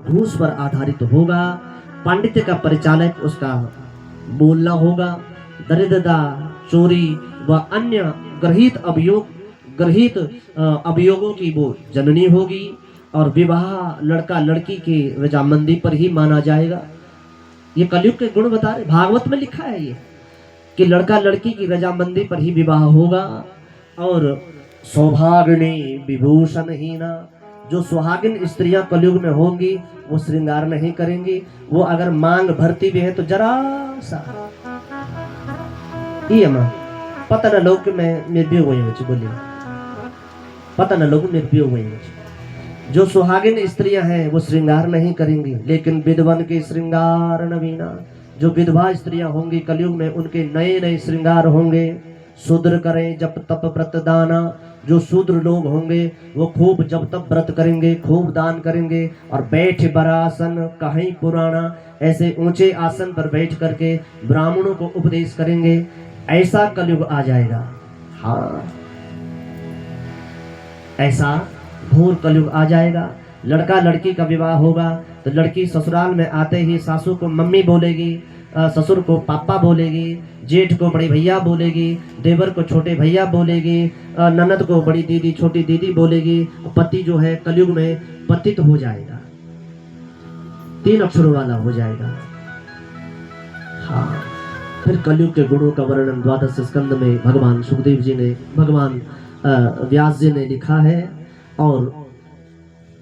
घूस पर आधारित होगा। पांडित्य का परिचालक उसका बोलना होगा। दरिद्रता, चोरी व अन्य ग्रहित अभियोगों की वो जननी होगी। और विवाह लड़का लड़की की रजामंदी पर ही माना जाएगा। ये कलयुग के गुण बता रहे, भागवत में लिखा है ये कि लड़का लड़की की रजामंदी पर ही विवाह होगा। और सौभाग्यनी विभूषण हीना, जो सुहागिन स्त्रियां कलयुग में होंगी वो श्रृंगार नहीं करेंगी। वो अगर मांग भरती भी है तो जरा सा ये मां पता न लोग में निर्भय हुए बोलिए, पता न लोग निर्भय हुए। जो सुहागिन स्त्रियां हैं वो श्रृंगार नहीं करेंगी, लेकिन विधवन के श्रृंगार नवीना, जो विधवा स्त्रियां होंगी कलयुग में उनके नए नए श्रृंगार होंगे। शूद्र करें जप तप व्रत दाना, जो शूद्र लोग होंगे वो खूब जप तप व्रत करेंगे, खूब दान करेंगे। और बैठ बरासन कहीं पुराना, ऐसे ऊंचे आसन पर बैठ करके ब्राह्मणों को उपदेश करेंगे। ऐसा कलयुग आ जाएगा। हाँ, ऐसा घोर कलयुग आ जाएगा। लड़का लड़की का विवाह होगा तो लड़की ससुराल में आते ही सासू को मम्मी बोलेगी, ससुर को पापा बोलेगी, जेठ को बड़ी भैया बोलेगी, देवर को छोटे भैया बोलेगी, ननद को बड़ी दीदी छोटी दीदी बोलेगी। पति जो है कलयुग में पतित हो जाएगा, 3 अक्षरों वाला हो जाएगा। हाँ, फिर कलयुग के गुणों का वर्णन 12वें स्कंद में भगवान सुखदेव जी ने, भगवान व्यास जी ने लिखा है। और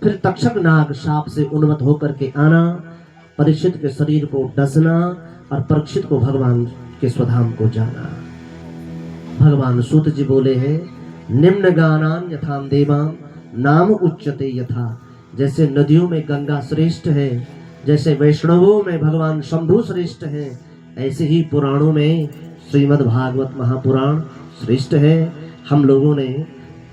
फिर तक्षक नाग शाप से उन्मत्त होकर के आना, परीक्षित के शरीर को डसना और परीक्षित को भगवान के स्वधाम को जाना। भगवान सूत जी बोले हैं, निम्न गानान यथाम देवाम नाम उच्चते यथा। जैसे नदियों में गंगा श्रेष्ठ है, जैसे वैष्णवों में भगवान शंभु श्रेष्ठ है, ऐसे ही पुराणों में श्रीमद् भागवत महापुराण श्रेष्ठ है। हम लोगों ने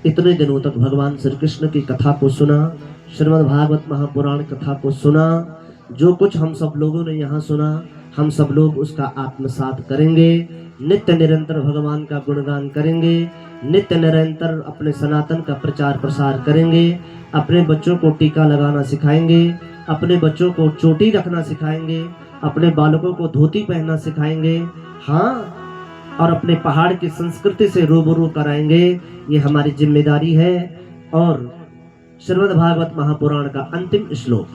इतने दिनों तक भगवान श्री कृष्ण की कथा को सुना, श्रीमद् भागवत महापुराण कथा को सुना। जो कुछ हम सब लोगों ने यहाँ सुना, हम सब लोग उसका आत्मसात करेंगे। नित्य निरंतर भगवान का गुणगान करेंगे, नित्य निरंतर अपने सनातन का प्रचार प्रसार करेंगे। अपने बच्चों को टीका लगाना सिखाएंगे, अपने बच्चों को चोटी रखना सिखाएंगे, अपने बालकों को धोती पहनना सिखाएंगे। हाँ, और अपने पहाड़ की संस्कृति से रूबरू कराएंगे। ये हमारी जिम्मेदारी है। और श्रीमद् भागवत महापुराण का अंतिम श्लोक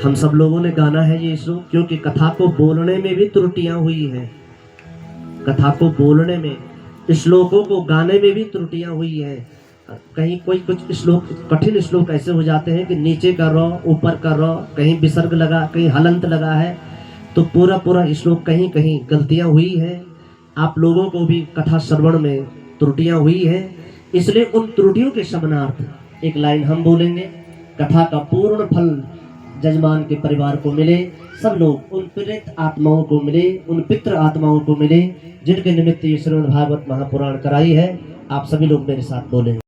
हम सब लोगों ने गाना है ये श्लोक, क्योंकि कथा को बोलने में भी त्रुटियां हुई हैं। कथा को बोलने में, श्लोकों को गाने में भी त्रुटियां हुई हैं। कहीं कोई कुछ श्लोक, कठिन श्लोक ऐसे हो जाते हैं कि नीचे का रॉ ऊपर का रॉ, कहीं विसर्ग लगा, कहीं हलंत लगा है, तो पूरा पूरा श्लोक कहीं कहीं गलतियां हुई है। आप लोगों को भी कथा श्रवण में त्रुटियां हुई है, इसलिए उन त्रुटियों के शमनार्थ एक लाइन हम बोलेंगे। कथा का पूर्ण फल जजमान के परिवार को मिले, सब लोग उन प्रेत आत्माओं को मिले, उन पितृ आत्माओं को मिले जिनके निमित्त ये श्रीमद् भागवत महापुराण कराई है। आप सभी लोग मेरे साथ बोलेंगे।